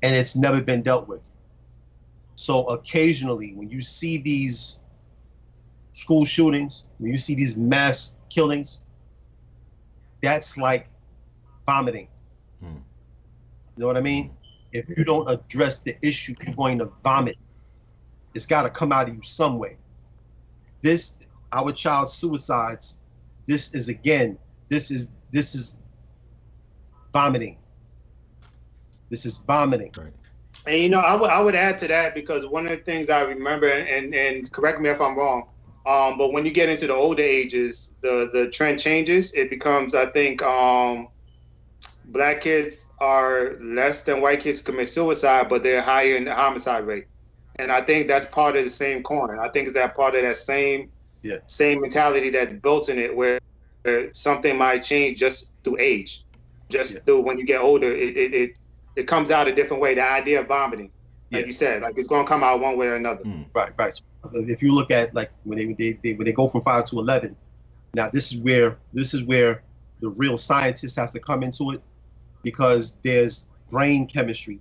and it's never been dealt with. So occasionally, when you see these school shootings, when you see these mass killings, that's like vomiting. You know what I mean? If you don't address the issue, you're going to vomit. It's got to come out of you some way. Our child suicides, this is vomiting. This is vomiting. Right. And I would add to that, because one of the things I remember, and correct me if I'm wrong, but when you get into the older ages, the trend changes. It becomes, I think, black kids are less than white kids commit suicide, but they're higher in the homicide rate. And I think that's part of the same coin. I think it's that part of that Yeah. same mentality that's built in it, where something might change just through age, just through when you get older. It comes out a different way. The idea of vomiting, like you said, like it's gonna come out one way or another. Right. So if you look at like when they go from 5 to 11, now this is where the real scientists have to come into it, because there's brain chemistry.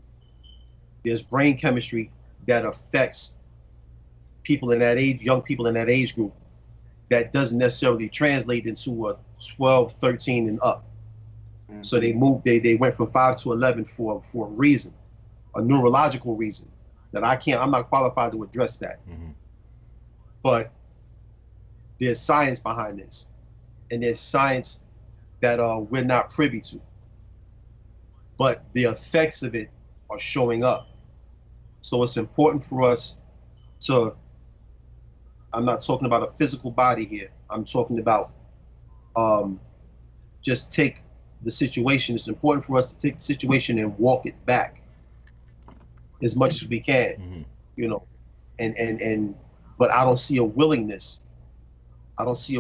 There's brain chemistry that affects people in that age, young people in that age group, that doesn't necessarily translate into a 12, 13 and up. So they went from 5 to 11 for a reason, a neurological reason that I'm not qualified to address that. But there's science behind this, and there's science that we're not privy to. But the effects of it are showing up. So it's important for us to, I'm not talking about a physical body here. I'm talking about just take the situation. It's important for us to take the situation and walk it back as much as we can, you know, and but I don't see a willingness. I don't see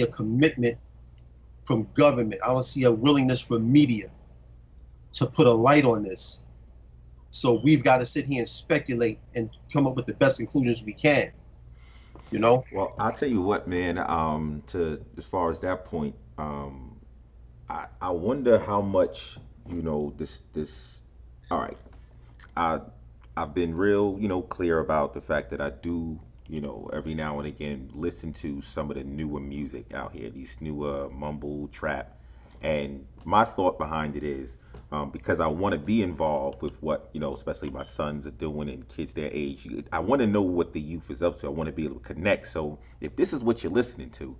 a commitment from government. I don't see a willingness from media to put a light on this. So we've got to sit here and speculate and come up with the best conclusions we can, you know? Well, I'll tell you what, man, to as far as that point, I wonder how much, this all right. I I've been real, clear about the fact that I do, every now and again listen to some of the newer music out here, these newer mumble trap. And my thought behind it is, because I want to be involved with what, especially my sons are doing and kids their age. I want to know what the youth is up to. I want to be able to connect. So if this is what you're listening to,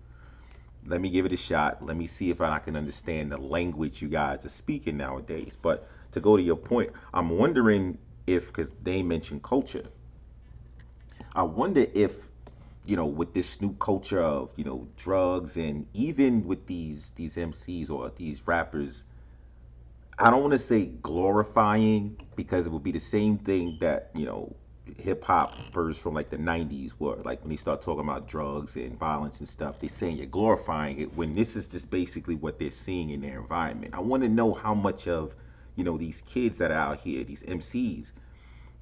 let me give it a shot. Let me see if I can understand the language you guys are speaking nowadays. But to go to your point, I'm wondering if, because they mentioned culture, I wonder if, with this new culture of, drugs, and even with these MCs or these rappers, I don't want to say glorifying, because it would be the same thing that, hip hoppers from like the 90s were. Like when they start talking about drugs and violence and stuff, they're saying you're glorifying it, when this is just basically what they're seeing in their environment. I want to know how much of, these kids that are out here, these MCs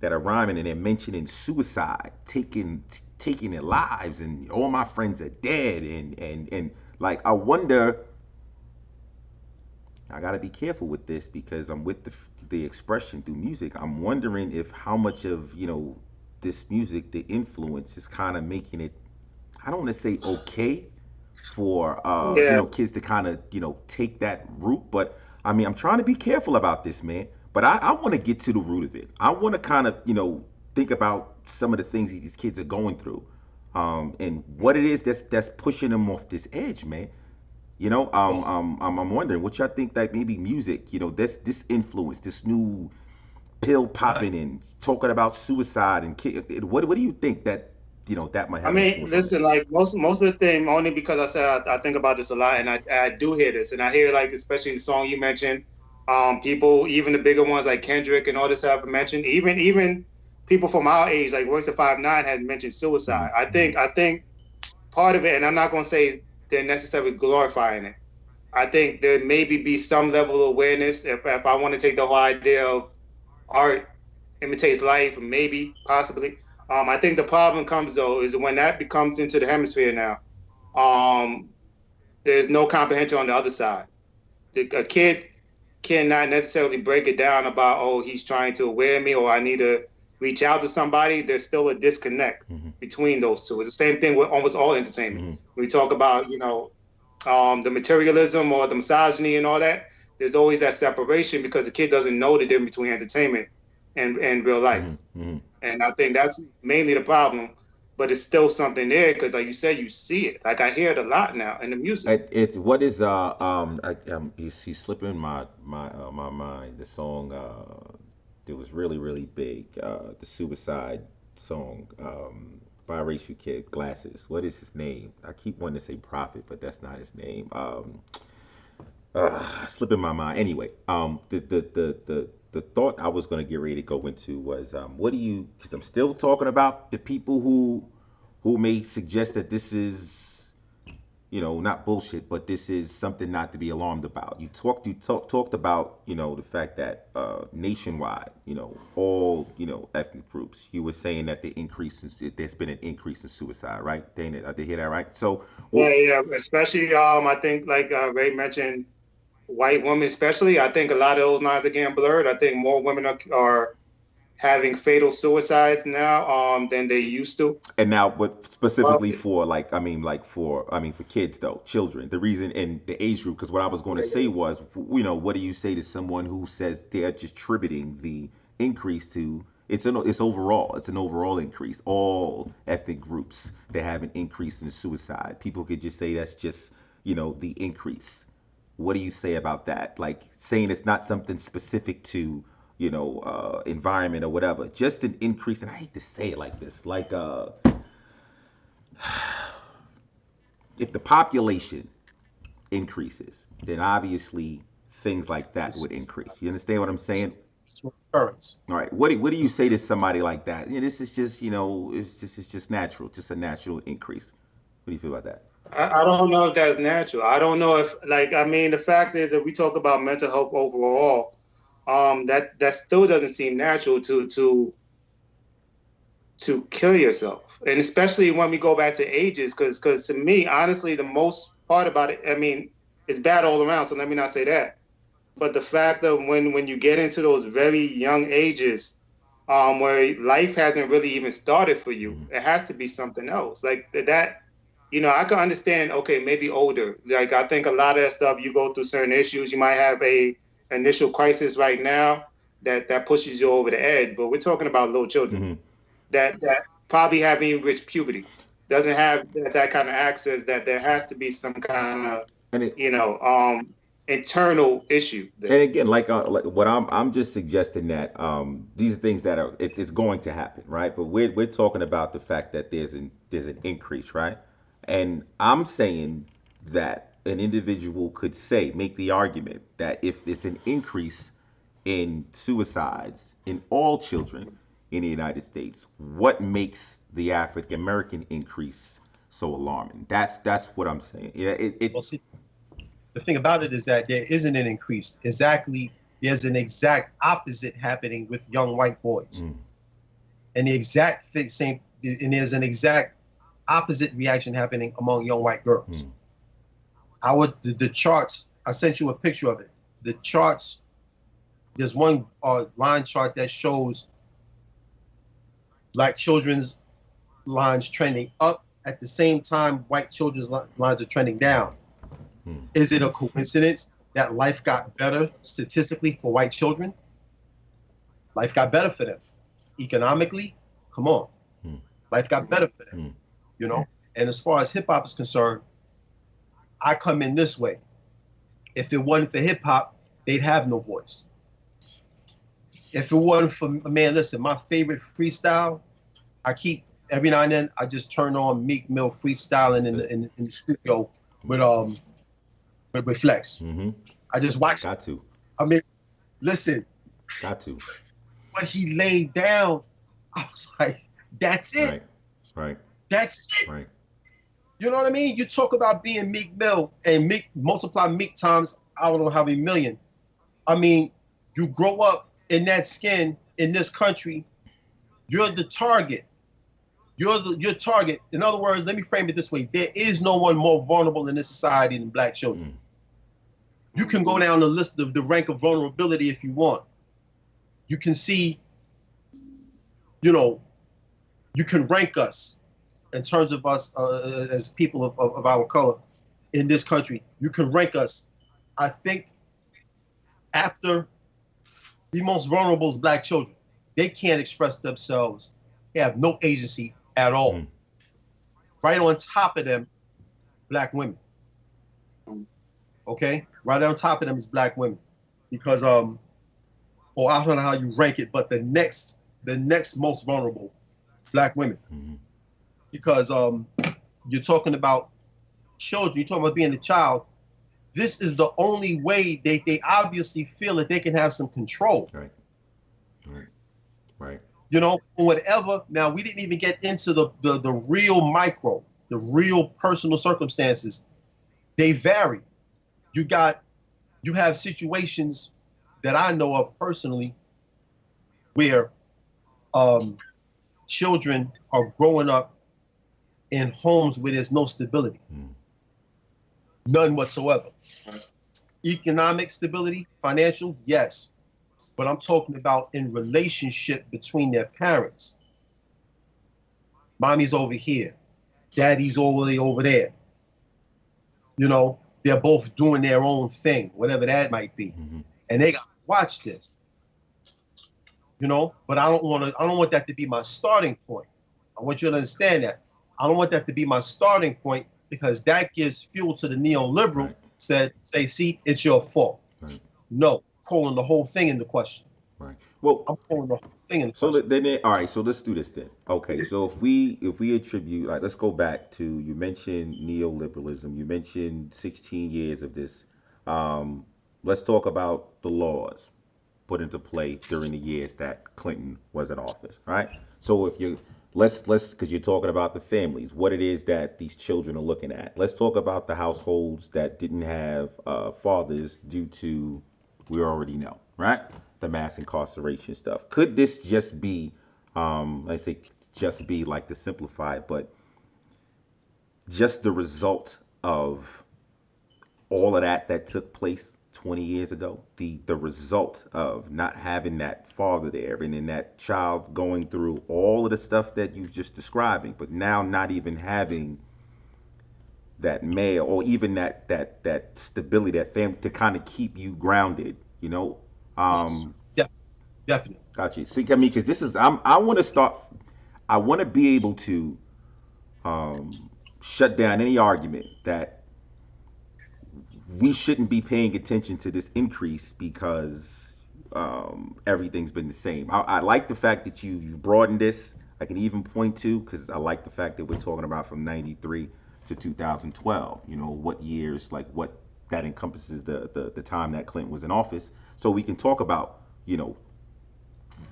that are rhyming and they're mentioning suicide, taking their lives, and all my friends are dead, and like, I wonder, I gotta be careful with this because I'm with the expression through music. I'm wondering if how much of this music, the influence, is kind of making it, I don't want to say okay for Yeah. kids to kind of take that route, but I mean, I'm trying to be careful about this, man. But I want to get to the root of it. I want to kind of think about some of the things these kids are going through, and what it is that's pushing them off this edge, man. I'm wondering what y'all think, that maybe music, this influence, this new pill popping and talking about suicide and what do you think that that might I have mean, influence on listen, like most of the thing, only because I said I think about this a lot, and I do hear this, and I hear, like, especially the song you mentioned, people, even the bigger ones like Kendrick and all this stuff I mentioned, even people from our age, like Royce the 5'9" had mentioned suicide. Mm-hmm. I think part of it, and I'm not gonna say they're necessarily glorifying it. I think there maybe be some level of awareness. If I want to take the whole idea of art imitates life, maybe, possibly. I think the problem comes, though, is when that becomes into the hemisphere now. Um, there's no comprehension on the other side. A kid cannot necessarily break it down about, oh, he's trying to aware me, or I need to reach out to somebody. There's still a disconnect Mm-hmm. between those two. It's the same thing with almost all entertainment. Mm-hmm. When we talk about, the materialism or the misogyny and all that, there's always that separation because the kid doesn't know the difference between entertainment and real life. Mm-hmm. Mm-hmm. And I think that's mainly the problem. But it's still something there because, like you said, you see it. Like I hear it a lot now in the music. It's what is he's slipping my mind. The song that was really big, the suicide song, biracial kid, glasses. What is his name? I keep wanting to say Prophet, but that's not his name. Slipping my mind. Anyway, the thought I was going to get ready to go into was, what do you? Because I'm still talking about the people who may suggest that this is, not bullshit, but this is something not to be alarmed about. You talked about, the fact that nationwide, all, ethnic groups. You were saying that there's been an increase in suicide, right, Dana? I did hear that right. So, Yeah, yeah. Especially, I think like Ray mentioned, white women, especially. I think a lot of those lines are getting blurred. I think more women are having fatal suicides now than they used to. and now, but Well, specifically for like, for kids though, children. The reason in the age group, because what I was going to say was, what do you say to someone who says they're just attributing the increase to it's overall, it's an overall increase. All ethnic groups that have an increase in suicide. People could just say that's just the increase. What do you say about that? Like saying it's not something specific to environment or whatever, just an increase. And I hate to say it like this, like if the population increases, then obviously things like that would increase. You understand what I'm saying? It's an occurrence. All right. What do you say to somebody like that? This is just it's just natural, just a natural increase. What do you feel about that? I don't know if that's natural. I don't know if the fact is that we talk about mental health overall, that still doesn't seem natural to kill yourself, and especially when we go back to ages, because to me, honestly, the most part about it, it's bad all around. So let me not say that, but the fact that when you get into those very young ages, where life hasn't really even started for you, it has to be something else like that. I can understand. Okay, maybe older. Like I think a lot of that stuff, you go through certain issues. You might have a initial crisis right now that pushes you over the edge. But we're talking about little children that probably haven't even reached puberty, doesn't have that kind of access. That there has to be some kind of And it, internal issue there. and again, like what I'm just suggesting that these are things that it's going to happen, right? But we're talking about the fact that there's an increase, right? And I'm saying that an individual could make the argument that if there's an increase in suicides in all children in the United States, what makes the African American increase so alarming? That's what I'm saying. Yeah, Well, see, the thing about it is that there isn't an increase. Exactly, there's an exact opposite happening with young white boys, and the exact same, and there's an exact opposite reaction happening among young white girls. The charts. I sent you a picture of it. The charts. There's one line chart that shows black children's lines trending up at the same time white children's lines are trending down. Is it a coincidence that life got better statistically for white children? Life got better for them. Economically, come on. Life got better for them. And as far as hip hop is concerned, I come in this way. If it wasn't for hip hop, they'd have no voice. If it wasn't for, man, listen, my favorite freestyle, I keep, every now and then, I just turn on Meek Mill freestyling in the studio with Flex. I just watch. Got to. Listen. Got to. What he laid down, I was like, that's it. Right. That's it. Right. You know what I mean? You talk about being Meek Mill and multiply Meek times, I don't know how many million. You grow up in that skin in this country, you're the target. You're target. In other words, let me frame it this way. There is no one more vulnerable in this society than black children. You can go down the list of the rank of vulnerability if you want. You can see, you can rank us in terms of us as people of our color in this country. You can rank us, I think, after the most vulnerable is black children. They can't express themselves. They have no agency at all. Right on top of them, black women. Okay? Right on top of them is black women. Because, I don't know how you rank it, but the next most vulnerable, black women. Because you're talking about children, you're talking about being a child. this is the only way they obviously feel that they can have some control. Right. Right. Right. You know, or whatever. Now, we didn't even get into the real micro, the real personal circumstances. They vary. You have situations that I know of personally where children are growing up in homes where there's no stability, none whatsoever. Economic stability, financial, yes. But I'm talking about in relationship between their parents. Mommy's over here, daddy's all the way over there. You know, they're both doing their own thing, whatever that might be. And they got to watch this. You know, but I don't want that to be my starting point. I want you to understand that. I don't want that to be my starting point, because that gives fuel to the neoliberal say, see, it's your fault. Right. No, calling the whole thing into question. Right. Well, I'm calling the whole thing into so question. then, all right. So let's do this then. Okay. So if we attribute, like, let's go back to, you mentioned neoliberalism. You mentioned 16 years of this. Let's talk about the laws put into play during the years that Clinton was in office. Right. So if you let's because you're talking about the families, what it is that these children are looking at. Let's talk about the households that didn't have fathers due to, we already know, right? The mass incarceration stuff. Could this just be, let's say, just be like to simplify it, but just the result of all of that took place 20 years ago? The result of not having that father there, and then that child going through all of the stuff that you've just describing, but now not even having that male, or even that stability, that family to kind of keep you grounded, you know? Yeah, definitely. Gotcha. See, I mean, because this is, I want to be able to shut down any argument that we shouldn't be paying attention to this increase because everything's been the same. I like the fact that you broadened this. I can even point to, because I like the fact that we're talking about from 93 to 2012, you know, what years, like what that encompasses the time that Clinton was in office. So we can talk about, you know,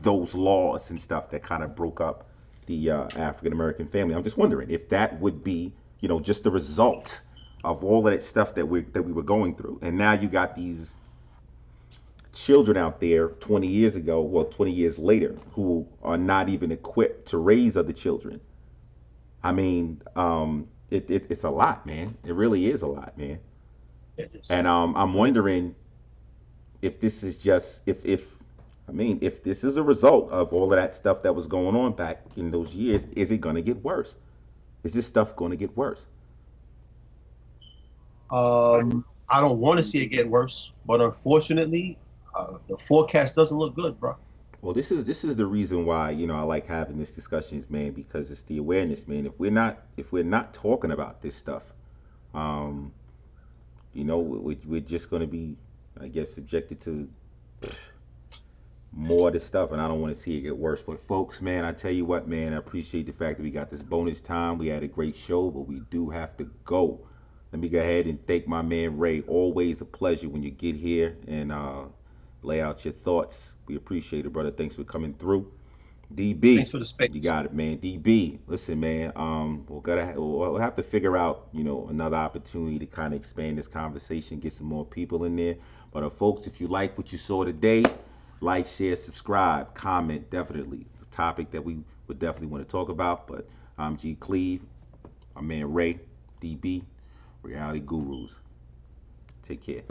those laws and stuff that kind of broke up the African American family. I'm just wondering if that would be, you know, just the result of all of that stuff that we were going through. And now you got these children out there 20 years ago, well, 20 years later, who are not even equipped to raise other children. I mean, it's a lot, man. It really is a lot, man. And I'm wondering if this is just, if this is a result of all of that stuff that was going on back in those years, is it going to get worse? Is this stuff going to get worse? I don't want to see it get worse, but unfortunately, the forecast doesn't look good, bro. Well, this is the reason why, you know, I like having these discussions, man, because it's the awareness, man. If we're not talking about this stuff, you know, we're just going to be, I guess, subjected to more of this stuff, and I don't want to see it get worse. But folks, man, I tell you what, man, I appreciate the fact that we got this bonus time. We had a great show, but we do have to go. Let me go ahead and thank my man Ray. Always a pleasure when you get here and lay out your thoughts. We appreciate it, brother. Thanks for coming through. DB, Thanks for the space. you got it, man. DB, listen, man. We'll have to figure out, you know, another opportunity to kind of expand this conversation, get some more people in there. But folks, if you like what you saw today, like, share, subscribe, comment. Definitely, it's a topic that we would definitely want to talk about. But I'm G Cleve, my man Ray, DB, Reality Gurus. Take care.